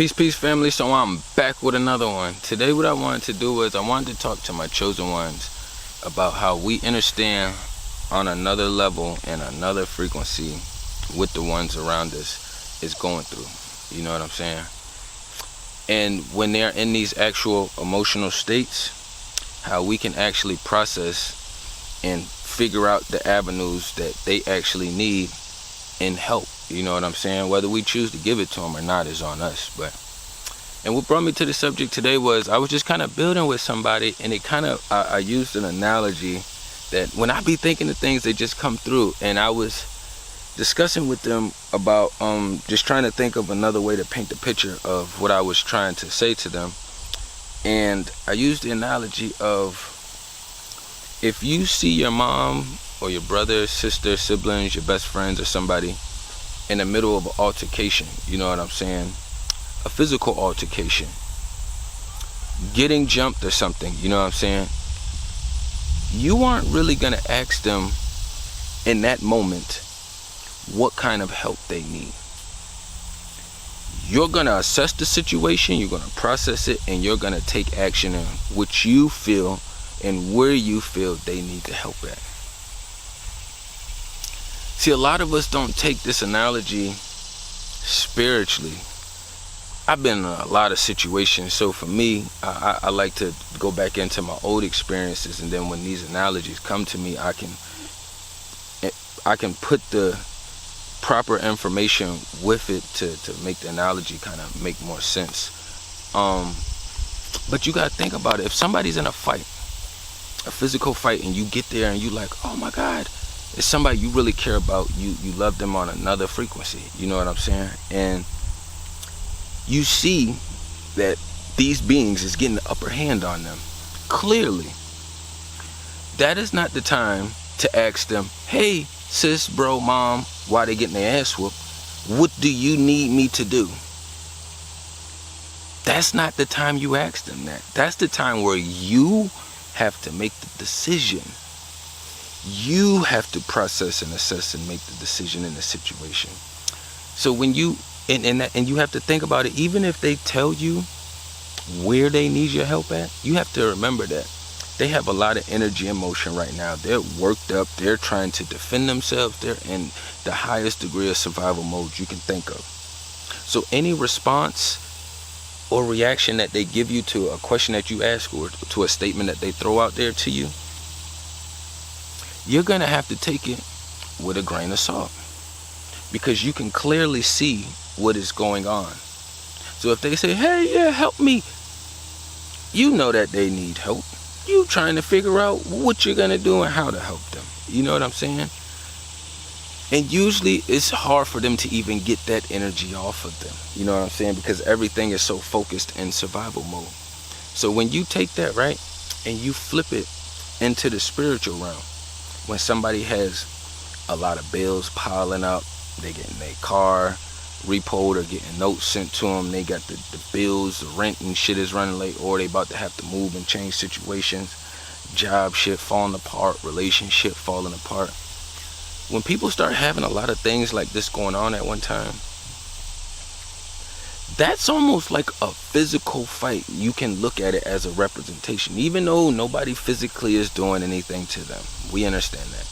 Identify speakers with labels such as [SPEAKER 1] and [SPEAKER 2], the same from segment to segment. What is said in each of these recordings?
[SPEAKER 1] Peace, family. So I'm back with another one. Today what I wanted to do was I wanted to talk to my chosen ones about how we understand on another level and another frequency what the ones around us is going through. You know what I'm saying? And when they're in these actual emotional states, how we can actually process and figure out the avenues that they actually need and help. You know what I'm saying? Whether we choose to give it to them or not is on us. And what brought me to the subject today was I was just kind of building with somebody, and it kind of I used an analogy that when I be thinking of things, they just come through. And I was discussing with them about just trying to think of another way to paint the picture of what I was trying to say to them. And I used the analogy of, if you see your mom or your brother, sister, siblings, your best friends, or somebody in the middle of an altercation, you know what I'm saying? A physical altercation, getting jumped or something, you know what I'm saying? You aren't really gonna ask them in that moment what kind of help they need. You're gonna assess the situation, you're gonna process it, and you're gonna take action on what you feel and where you feel they need the help at. See, a lot of us don't take this analogy spiritually. I've been in a lot of situations, so for me, I like to go back into my old experiences, and then when these analogies come to me, I can put the proper information with it to make the analogy kind of make more sense. But you gotta think about it. If somebody's in a fight, a physical fight, and you get there and you like, oh my God, it's somebody you really care about, you love them on another frequency, you know what I'm saying? And you see that these beings is getting the upper hand on them. Clearly, that is not the time to ask them, hey, sis, bro, mom, why they getting their ass whooped? What do you need me to do? That's not the time you ask them that. That's the time where you have to make the decision. You have to process and assess and make the decision in the situation. So when you and you have to think about it, even if they tell you where they need your help at, you have to remember that they have a lot of energy and motion right now. They're worked up, they're trying to defend themselves, they're in the highest degree of survival mode you can think of. So any response or reaction that they give you to a question that you ask or to a statement that they throw out there to you, you're gonna have to take it with a grain of salt, because you can clearly see what is going on. So if they say, hey, yeah, help me, you know that they need help. You trying to figure out what you're gonna do and how to help them. You know what I'm saying? And usually it's hard for them to even get that energy off of them. You know what I'm saying? Because everything is so focused in survival mode. So when you take that, right, and you flip it into the spiritual realm, when somebody has a lot of bills piling up, they get in their car repoed or getting notes sent to them, they got the bills, the rent and shit is running late, or they about to have to move and change situations, job shit falling apart, relationship falling apart. When people start having a lot of things like this going on at one time, that's almost like a physical fight. You can look at it as a representation, even though nobody physically is doing anything to them. We understand that.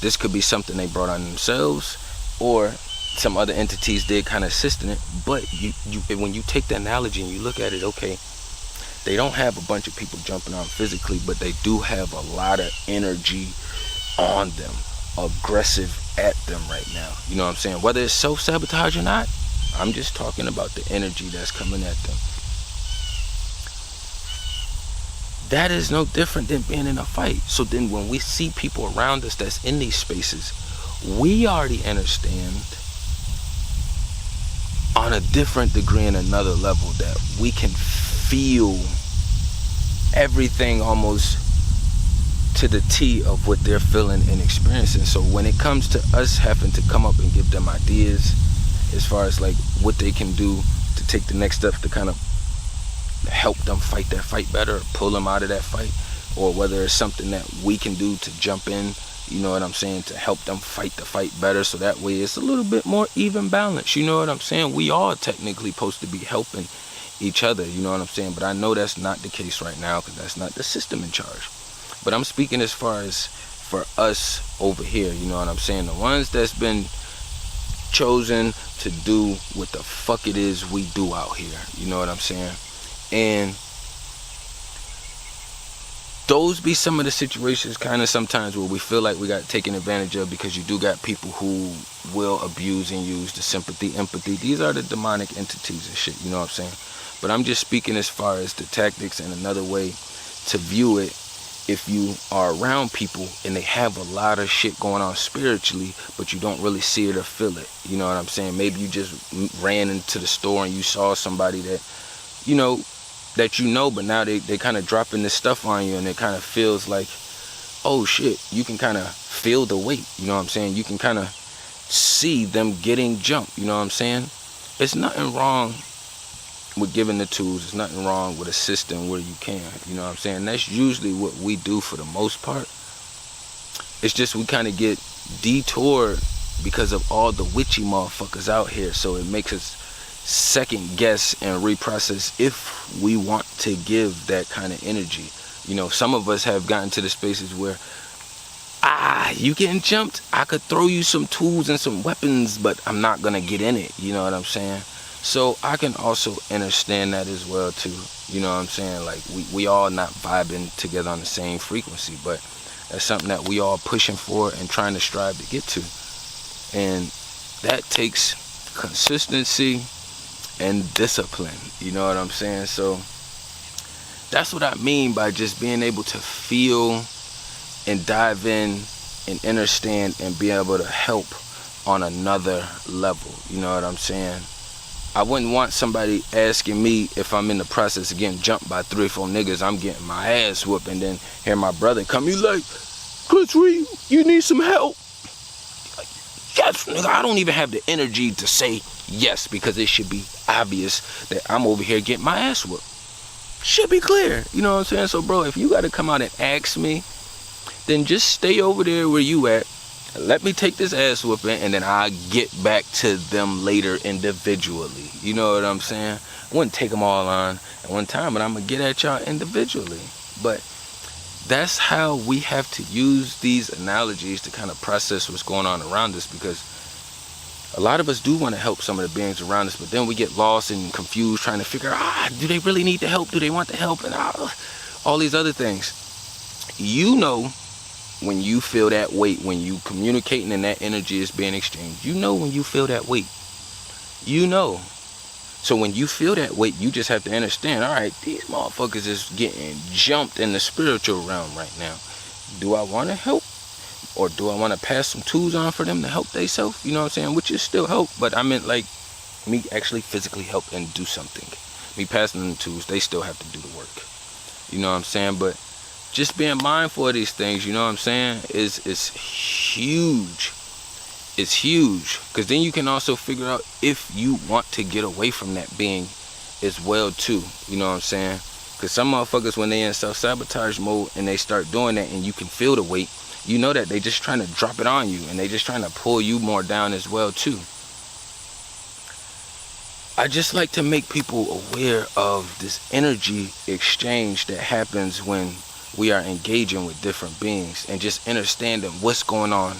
[SPEAKER 1] This could be something they brought on themselves, or some other entities did kind of assist in it. But when you take the analogy and you look at it, okay, they don't have a bunch of people jumping on physically, but they do have a lot of energy on them, aggressive at them right now. You know what I'm saying? Whether it's self-sabotage or not, I'm just talking about the energy that's coming at them. That is no different than being in a fight. So then when we see people around us that's in these spaces, we already understand on a different degree and another level that we can feel everything almost to the T of what they're feeling and experiencing. So when it comes to us having to come up and give them ideas as far as like what they can do to take the next steps to kind of help them fight that fight better, pull them out of that fight, or whether it's something that we can do to jump in, you know what I'm saying, to help them fight the fight better, so that way it's a little bit more even balance, you know what I'm saying. We are technically supposed to be helping each other, you know what I'm saying, but I know that's not the case right now because that's not the system in charge. But I'm speaking as far as for us over here, you know what I'm saying, the ones that's been chosen to do what the fuck it is we do out here, you know what I'm saying. And those be some of the situations kind of sometimes where we feel like we got taken advantage of, because you do got people who will abuse and use the sympathy, empathy. These are the demonic entities and shit, you know what I'm saying. But I'm just speaking as far as the tactics and another way to view it. If you are around people and they have a lot of shit going on spiritually, but you don't really see it or feel it, you know what I'm saying. Maybe you just ran into the store and you saw somebody that, you know, but now they kind of dropping this stuff on you, and it kind of feels like, oh shit, you can kind of feel the weight, you know what I'm saying. You can kind of see them getting jumped, you know what I'm saying. It's nothing wrong with giving the tools. There's nothing wrong with assisting where you can, you know what I'm saying. That's usually what we do for the most part. It's just we kind of get detoured because of all the witchy motherfuckers out here, so it makes us second guess and reprocess if we want to give that kind of energy. You know, some of us have gotten to the spaces where, you getting jumped, I could throw you some tools and some weapons, but I'm not gonna get in it, you know what I'm saying. So I can also understand that as well too, you know what I'm saying. Like we all not vibing together on the same frequency, but that's something that we all pushing for and trying to strive to get to. And that takes consistency and discipline, you know what I'm saying. So that's what I mean by just being able to feel and dive in and understand and be able to help on another level, you know what I'm saying. I wouldn't want somebody asking me if I'm in the process of getting jumped by 3 or 4 niggas, I'm getting my ass whooped, and then hear my brother come, you like, Chris Reed, you need some help? Like, yes, nigga, I don't even have the energy to say yes, because it should be obvious that I'm over here getting my ass whooped. Should be clear, you know what I'm saying. So bro, if you gotta come out and ask me, then just stay over there where you at. Let me take this ass whooping, and then I'll get back to them later individually. You know what I'm saying? I wouldn't take them all on at one time, but I'm gonna get at y'all individually. But that's how we have to use these analogies to kind of process what's going on around us, because a lot of us do want to help some of the beings around us, but then we get lost and confused trying to figure out, do they really need the help? Do they want the help? And all these other things. You know when you feel that weight, when you communicating and that energy is being exchanged. You know when you feel that weight. You know. So when you feel that weight, you just have to understand, all right, these motherfuckers is getting jumped in the spiritual realm right now. Do I want to help? Or do I want to pass some tools on for them to help themselves? You know what I'm saying? Which is still help, but I meant like me actually physically help and do something. Me passing them the tools, they still have to do the work. You know what I'm saying? But just being mindful of these things, you know what I'm saying, is huge. It's huge, because then you can also figure out if you want to get away from that being as well too. You know what I'm saying? Because some motherfuckers, when they in self-sabotage mode and they start doing that and you can feel the weight, you know that they just trying to drop it on you, and they just trying to pull you more down as well too. I just like to make people aware of this energy exchange that happens when we are engaging with different beings, and just understanding what's going on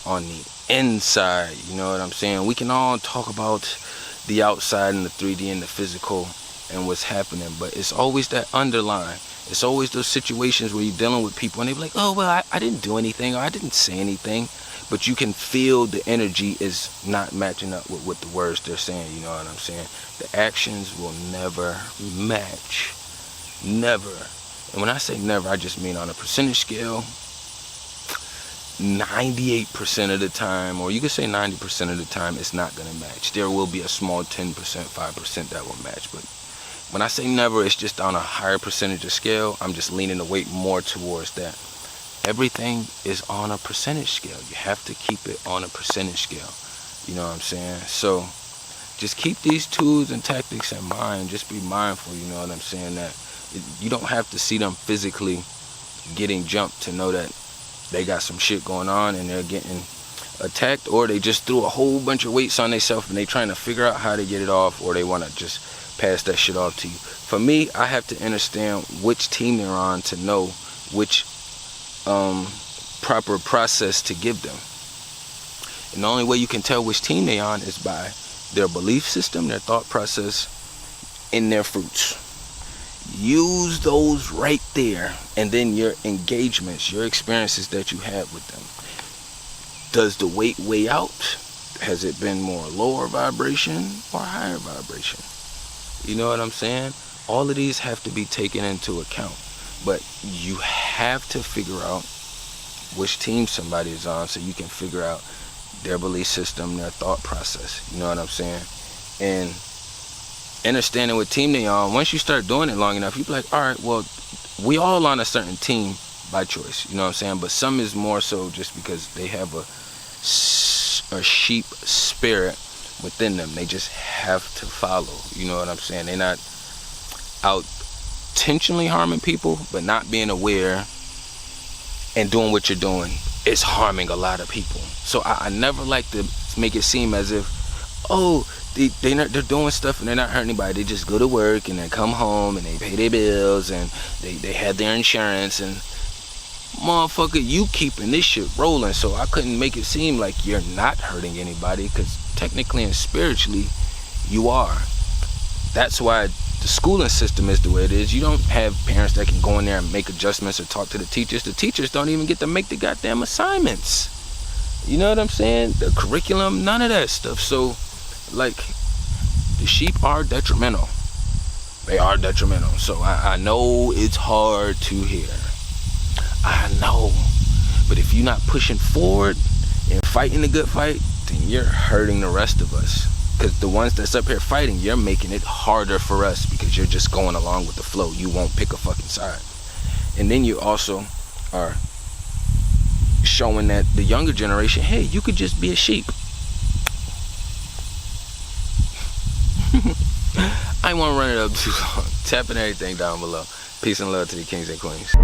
[SPEAKER 1] the inside. You know what I'm saying? We can all talk about the outside and the 3D and the physical and what's happening, but it's always that underlying. It's always those situations where you're dealing with people and they be like, oh, well, I didn't do anything, or I didn't say anything, but you can feel the energy is not matching up with what the words they're saying. You know what I'm saying? The actions will never match. Never. And when I say never, I just mean on a percentage scale, 98% of the time, or you could say 90% of the time, it's not going to match. There will be a small 10%, 5% that will match. But when I say never, it's just on a higher percentage of scale. I'm just leaning the weight more towards that. Everything is on a percentage scale. You have to keep it on a percentage scale. You know what I'm saying? So just keep these tools and tactics in mind. Just be mindful, you know what I'm saying, that you don't have to see them physically getting jumped to know that they got some shit going on and they're getting attacked, or they just threw a whole bunch of weights on themselves and they trying to figure out how to get it off, or they want to just pass that shit off to you. For me, I have to understand which team they're on to know which proper process to give them. And the only way you can tell which team they on is by their belief system, their thought process, and their fruits. Use those right there, and then your engagements, your experiences that you have with them. Does the weight weigh out? Has it been more lower vibration or higher vibration? You know what I'm saying? All of these have to be taken into account, but you have to figure out which team somebody is on so you can figure out their belief system, their thought process. You know what I'm saying? And understanding what team they on, once you start doing it long enough, you be like, all right, well, we all on a certain team by choice. You know what I'm saying? But some is more so just because they have a sheep spirit within them. They just have to follow. You know what I'm saying? They're not out intentionally harming people, but not being aware and doing what you're doing is harming a lot of people. So I never like to make it seem as if, oh, they're doing stuff and they're not hurting anybody. They just go to work and they come home and they pay their bills and they have their insurance, and motherfucker, you keeping this shit rolling. So I couldn't make it seem like you're not hurting anybody, because technically and spiritually you are. That's why the schooling system is the way it is. You don't have parents that can go in there and make adjustments or talk to the teachers. The teachers don't even get to make the goddamn assignments. You know what I'm saying? The curriculum, none of that stuff. So, like, the sheep are detrimental. They are detrimental. So I know it's hard to hear. I know. But if you're not pushing forward and fighting the good fight, then you're hurting the rest of us. Because the ones that's up here fighting, you're making it harder for us because you're just going along with the flow. You won't pick a fucking side. And then you also are showing that the younger generation, hey, you could just be a sheep. I won't run it up too long. Tapping everything down below. Peace and love to the kings and queens.